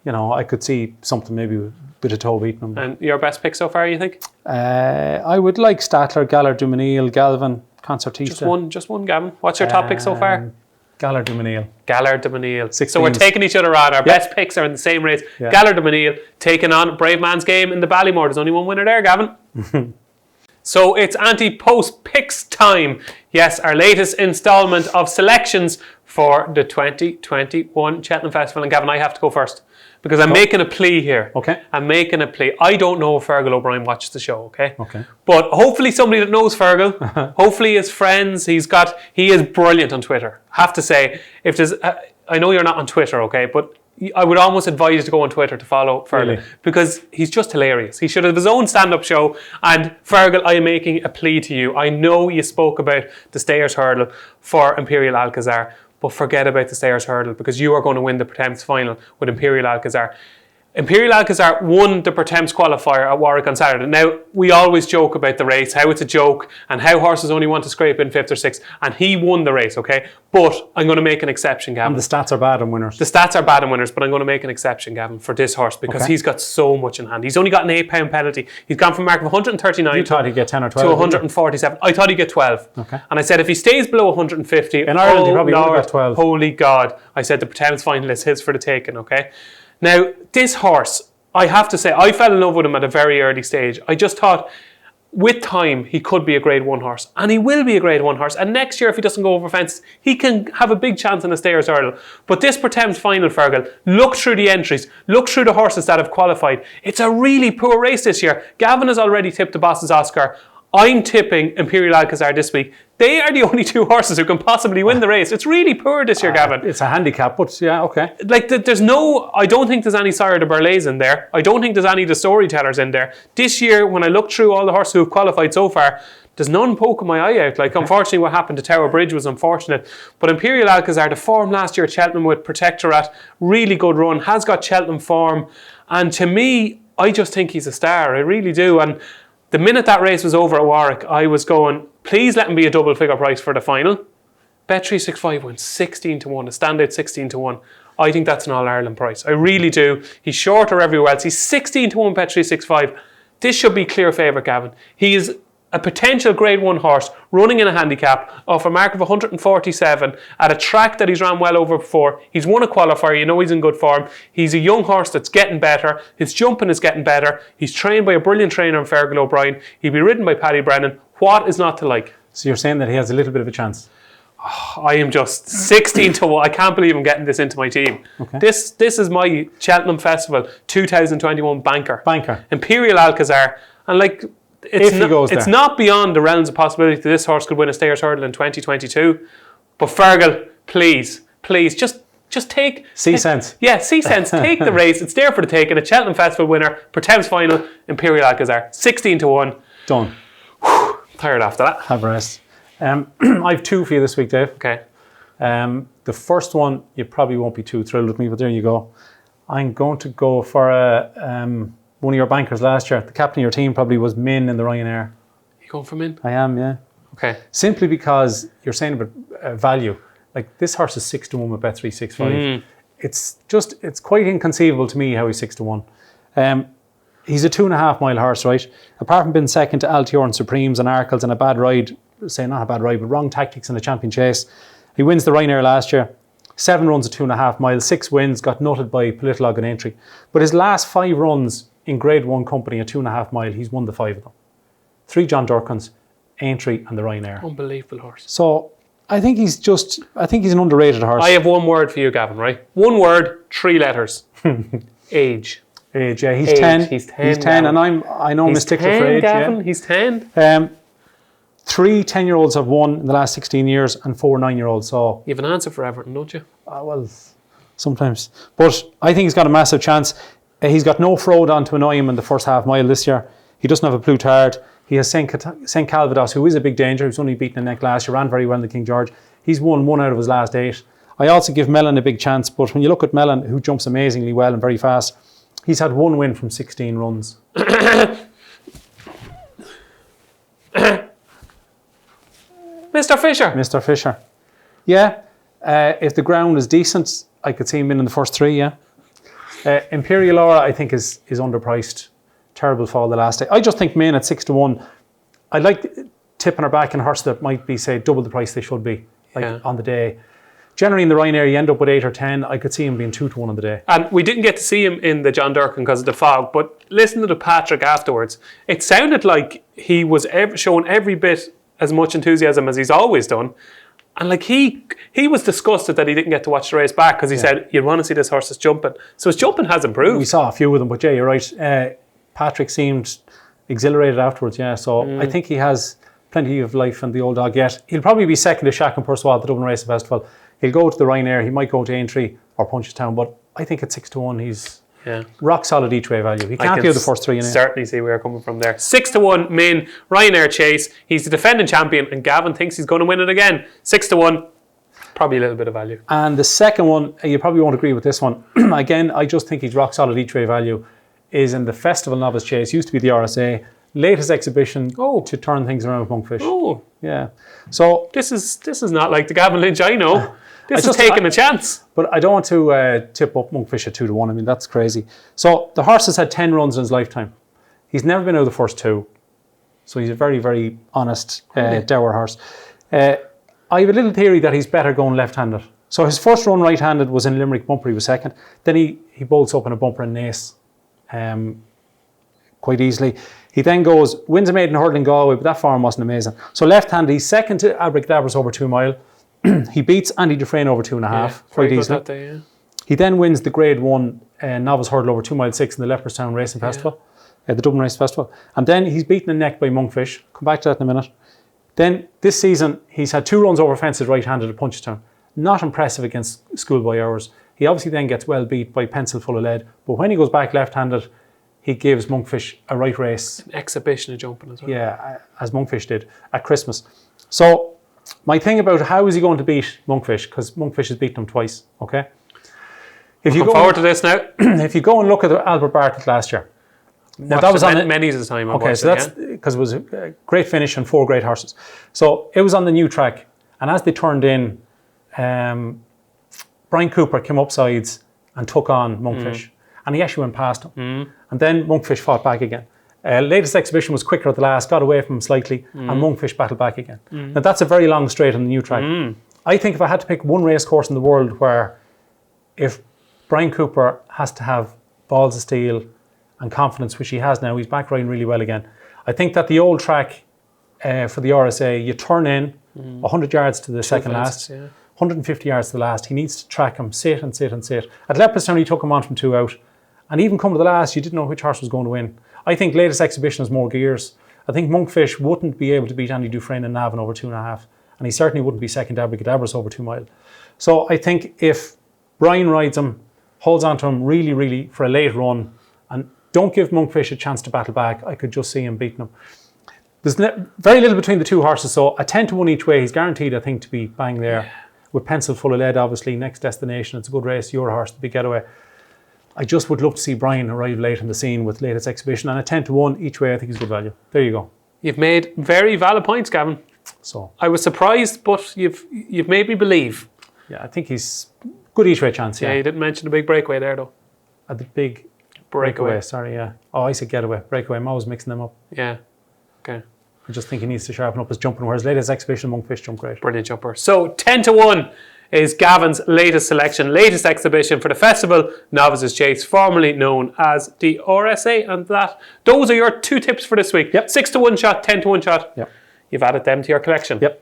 I could see something maybe with a bit of toe beating them. And your best pick so far, you think? I would like Statler, Gallard, Dumeniel, Galvin, Concertista. Just one, Gavin. What's your top pick so far? Gallard, Dumeniel. Gallard, Dumeniel. 16s. So we're taking each other on. Our best picks are in the same race. Yeah. Gallard, Dumeniel taking on Brave Man's Game in the Ballymore. There's only one winner there, Gavin. So it's Ante-Post picks time. Yes, our latest instalment of selections for the 2021 Cheltenham Festival. And Gavin, I have to go first because I'm making a plea here. Okay. I'm making a plea. I don't know if Fergal O'Brien watches the show, okay? Okay. But hopefully somebody that knows Fergal, hopefully his friends, he is brilliant on Twitter. I have to say, if there's, I know you're not on Twitter, okay, but I would almost advise you to go on Twitter to follow Fergal because he's just hilarious. He should have his own stand-up show. And Fergal, I am making a plea to you. I know you spoke about the Stayers Hurdle for Imperial Alcazar, but forget about the Stayers Hurdle because you are going to win the Pertemps final with Imperial Alcazar. Imperial Alcazar won the Pertemps qualifier at Warwick on Saturday. Now, we always joke about the race, how it's a joke, and how horses only want to scrape in 5th or 6th, and he won the race, okay? But I'm going to make an exception, Gavin. And the stats are bad on winners. The stats are bad on winners, but I'm going to make an exception, Gavin, for this horse because he's got so much in hand. He's only got an £8 penalty. He's gone from a mark of 139 you thought he'd get 10 or 12 to 147. I thought he'd get 12. Okay. And I said if he stays below 150, in Ireland he probably would have got 12. Holy God. I said the Pertemps final is his for the taking, okay? Now, this horse, I have to say, I fell in love with him at a very early stage. I just thought, with time, he could be a Grade 1 horse. And he will be a Grade 1 horse. And next year, if he doesn't go over fences, he can have a big chance in a Stayers Hurdle. But this Pertemps final, Fergal, look through the entries. Look through the horses that have qualified. It's a really poor race this year. Gavin has already tipped the Boss's Oscar. I'm tipping Imperial Alcazar this week. They are the only 2 horses who can possibly win the race. It's really poor this year, Gavin. It's a handicap, but yeah, okay. Like, there's no, I don't think there's any Sire de Burleys in there. I don't think there's any of the Storytellers in there. This year, when I look through all the horses who have qualified so far, there's none poking my eye out. Like, unfortunately, what happened to Tower Bridge was unfortunate. But Imperial Alcazar, the form last year at Cheltenham with Protectorate, really good run, has got Cheltenham form. And to me, I just think he's a star. I really do. And the minute that race was over at Warwick, I was going, please let him be a double figure price for the final. Bet365 went 16 to 1, a standout 16 to 1. I think that's an All-Ireland price. I really do. He's shorter everywhere else. He's 16 to 1 Bet365. This should be clear favourite, Gavin. He is a potential Grade 1 horse running in a handicap off a mark of 147 at a track that he's ran well over before. He's won a qualifier. You know he's in good form. He's a young horse that's getting better. His jumping is getting better. He's trained by a brilliant trainer in Fergal O'Brien. He'll be ridden by Paddy Brennan. What is not to like? So you're saying that he has a little bit of a chance? I am just 16 to 1. I can't believe I'm getting this into my team. Okay. This is my Cheltenham Festival 2021 banker. Imperial Alcazar. And like, it's not beyond the realms of possibility that this horse could win a Stayers Hurdle in 2022. But Fergal, please, just take... See sense. Yeah, see sense. Take the race. It's there for the taking. A Cheltenham Festival winner, Pertemps final, Imperial Alcazar. 16 to 1. Done. Tired after that. Have a rest. I have two for you this week, Dave. Okay. The first one, you probably won't be too thrilled with me, but there you go. I'm going to go for one of your bankers last year. The captain of your team probably was Min in the Ryanair. You going for Min? I am, yeah. Okay. Simply because you're saying about value. Like, this horse is 6 to 1 with Bet365. It's quite inconceivable to me how he's 6 to 1. He's a 2.5 mile horse, right? Apart from being second to Altior and Supremes and Arkles and a bad ride, say not a bad ride, but wrong tactics in the champion chase. He wins the Ryanair last year. 7 runs at 2.5 miles, 6 wins, got nutted by Politolog and Aintree. But his last 5 runs in Grade 1 company at 2.5 mile, he's won the 5 of them. 3 John Durkins, Aintree and the Ryanair. Unbelievable horse. So I think he's an underrated horse. I have one word for you, Gavin, right? One word, 3 letters. Age. Age, yeah. He's 10. He's 10, and I know I'm a stickler for age. Gavin, yeah. He's 10. 3 10-year-olds have won in the last 16 years and 4 9-year-olds. So you have an answer for Everton, don't you? Well, sometimes. But I think he's got a massive chance. He's got no fraud on to annoy him in the first half mile this year. He doesn't have a Plutard. He has St. Calvados, who is a big danger. He was only beaten in neck last year, ran very well in the King George. He's won 1 out of his last 8. I also give Mellon a big chance, but when you look at Mellon, who jumps amazingly well and very fast, he's had 1 win from 16 runs. Mr. Fisher. Yeah. If the ground is decent, I could see him in the first 3, yeah. Imperial Aura, I think, is underpriced. Terrible fall the last day. I just think Main at 6 to 1. I like tipping her back in a horse that might be, say, double the price they should be, on the day. Generally in the Ryanair, you end up with 8 or 10. I could see him being 2 to 1 on the day. And we didn't get to see him in the John Durkin because of the fog, but listen to the Patrick afterwards. It sounded like he was showing every bit as much enthusiasm as he's always done. And like he was disgusted that he didn't get to watch the race back because he said, you'd want to see this horse's jumping. So his jumping has improved. We saw a few of them, but yeah, you're right. Patrick seemed exhilarated afterwards, yeah. So I think he has plenty of life in the old dog yet. He'll probably be second to Shack and Purcell at the Dublin Racing Festival. He'll go to the Ryanair, he might go to Aintree or Punchestown, but I think at 6 to 1 he's rock solid each way value. He can't do the first 3 in it. Certainly see where you're coming from there. 6 to 1 Main Ryanair chase. He's the defending champion and Gavin thinks he's going to win it again. 6 to 1. Probably a little bit of value. And the second one, you probably won't agree with this one. Again, I just think he's rock solid each way value. Is in the Festival Novice Chase, used to be the RSA, latest exhibition to turn things around with Monkfish. Oh, yeah. So this is not like the Gavin Lynch I know. This is taking a chance. But I don't want to tip up Monkfish at 2 to 1. I mean, that's crazy. So the horse has had 10 runs in his lifetime. He's never been out of the first 2. So he's a very, very honest, dour horse. I have a little theory that he's better going left-handed. So his first run right-handed was in Limerick Bumper. He was second. Then he bolts up in a bumper in Naas. Quite easily. He then wins a maiden hurdle in Galway, but that form wasn't amazing. So left-handed, he's second to Abracadabras over 2 mile. He beats Andy Dufresne over 2.5, quite easily. That day, He then wins the Grade 1 novice hurdle over 2 mile 6 in the Leopardstown Racing Festival, the Dublin Racing Festival. And then he's beaten in neck by Monkfish. Come back to that in a minute. Then this season, he's had 2 runs over fences right-handed at Punchestown. Not impressive against schoolboy hours. He obviously then gets well beat by Pencil Full of Lead. But when he goes back left-handed, he gives Monkfish a right race. An exhibition of jumping as well. Yeah, as Monkfish did at Christmas. So my thing about how is he going to beat Monkfish, because Monkfish has beaten him twice, okay? If you Looking forward to this now. If you go and look at Albert Bartlett last year, now that was on many's the time. Okay, so that's because it was a great finish and 4 great horses. So it was on the new track, and as they turned in, Brian Cooper came up sides and took on Monkfish, and he actually went past him. And then Monkfish fought back again. Latest exhibition was quicker at the last, got away from him slightly, and Monkfish battled back again. Now that's a very long straight on the new track. I think if I had to pick one race course in the world where if Brian Cooper has to have balls of steel and confidence, which he has now, he's back riding really well again. I think that the old track for the RSA, you turn in 100 yards to the second last, 150 yards to the last. He needs to track him, sit and sit and sit. At Leopardstown, he took him on from 2 out. And even come to the last, you didn't know which horse was going to win. I think latest exhibition has more gears. I think Monkfish wouldn't be able to beat Andy Dufresne and Navan over 2.5. And he certainly wouldn't be second Abracadabras over 2 mile. So I think if Brian rides him, holds on to him really, really for a late run, and don't give Monkfish a chance to battle back, I could just see him beating him. There's very little between the two horses, so a 10-1 each way, he's guaranteed, I think, to be bang there. With pencil full of lead, obviously, next destination, it's a good race, your horse, the big getaway. I just would love to see Brian arrive late in the scene with latest exhibition, and a 10-1 each way, I think is good value. There you go. You've made very valid points, Gavin. So I was surprised, but you've made me believe. Yeah, I think he's good each way chance, Yeah, you didn't mention the big breakaway there, though. At the big Breakaway. Sorry, yeah. Oh, I said getaway. Breakaway. I'm always mixing them up. Yeah. Okay. I just think he needs to sharpen up his jumping, whereas latest exhibition, Monkfish jumped great. Brilliant jumper. So 10-1 is Gavin's latest selection, latest exhibition for the Festival Novices Chase, formerly known as the RSA, and those are your 2 tips for this week. Yep. 6-1 shot, 10-1 shot. Yep. You've added them to your collection. Yep.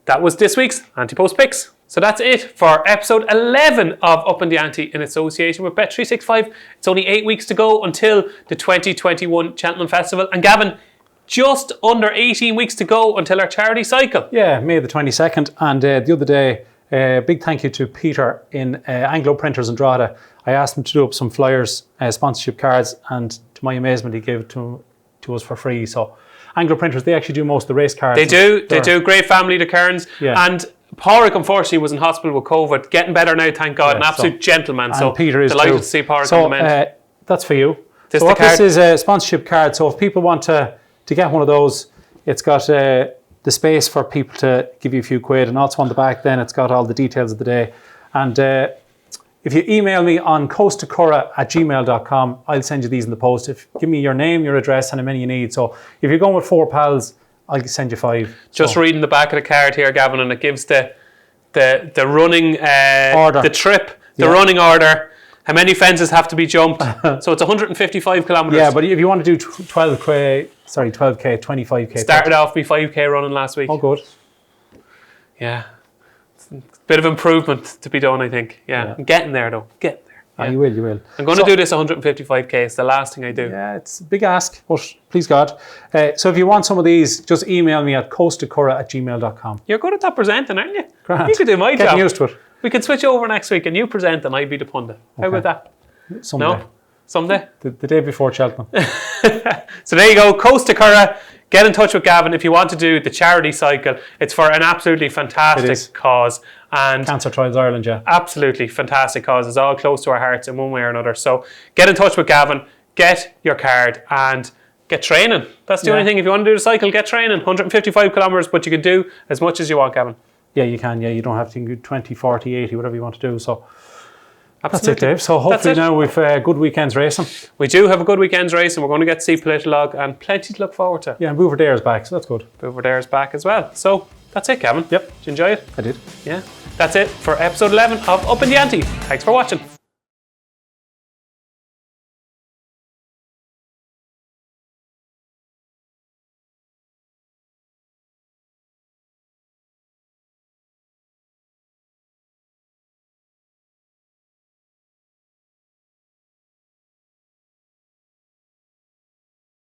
That was this week's Ante-Post picks. So that's it for episode 11 of Upping The Ante in association with Bet365. It's only 8 weeks to go until the 2021 Cheltenham Festival. And Gavin, just under 18 weeks to go until our charity cycle. Yeah, May the 22nd. And the other day, big thank you to Peter in Anglo Printers in Drogheda. I asked him to do up some flyers, sponsorship cards, and to my amazement, he gave it to us for free. So Anglo Printers, they actually do most of the race cards. They do. Great family, the Cairns. Yeah. And Pádraig, unfortunately, was in hospital with COVID. Getting better now, thank God. An absolute gentleman. So Peter is delighted too. to see Pádraig so, compliment. That's for you. This is a sponsorship card. So if people want to get one of those, it's got the space for people to give you a few quid, and also on the back then it's got all the details of the day. And if you email me on coasttocurragh@gmail.com, I'll send you these in the post. Give me your name, your address, and how many you need. So if you're going with 4 pals, I'll send you 5. Just reading the back of the card here, Gavin, and it gives the running order, the trip, the running order, how many fences have to be jumped. So it's 155 kilometres. Yeah, but if you want to do 12k, 25k. Started off me 5k running last week. Oh, good. Yeah. It's a bit of improvement to be done, I think. Yeah. I'm getting there, though. Getting there. Yeah. You will. I'm going to do this 155k. It's the last thing I do. Yeah, it's a big ask, but please God. So if you want some of these, just email me at coasttocurragh@gmail.com. You're good at that presenting, aren't you? Grand. You could do my job. Getting used to it. We could switch over next week and you present and I be the pundit. How about that? Someday. No? Someday? The day before Cheltenham. So there you go, Coast to Curragh. Get in touch with Gavin if you want to do the charity cycle. It's for an absolutely fantastic cause. And Cancer Trials Ireland, yeah. Absolutely fantastic cause. It's all close to our hearts in one way or another. So get in touch with Gavin, get your card and get training. That's the only thing. If you want to do the cycle, get training. 155 kilometres, but you can do as much as you want, Gavin. Yeah, you can. Yeah, you don't have to do 20, 40, 80, whatever you want to do. So absolutely. That's it, Dave. So hopefully now we've good weekends racing. We do have a good weekend's racing. We're going to get to see Politolog and plenty to look forward to. Yeah, and Bouverdare's back, so that's good. Bouverdare's back as well. So that's it, Gavin. Yep. Did you enjoy it? I did. Yeah. That's it for episode 11 of Upping The Ante. Thanks for watching.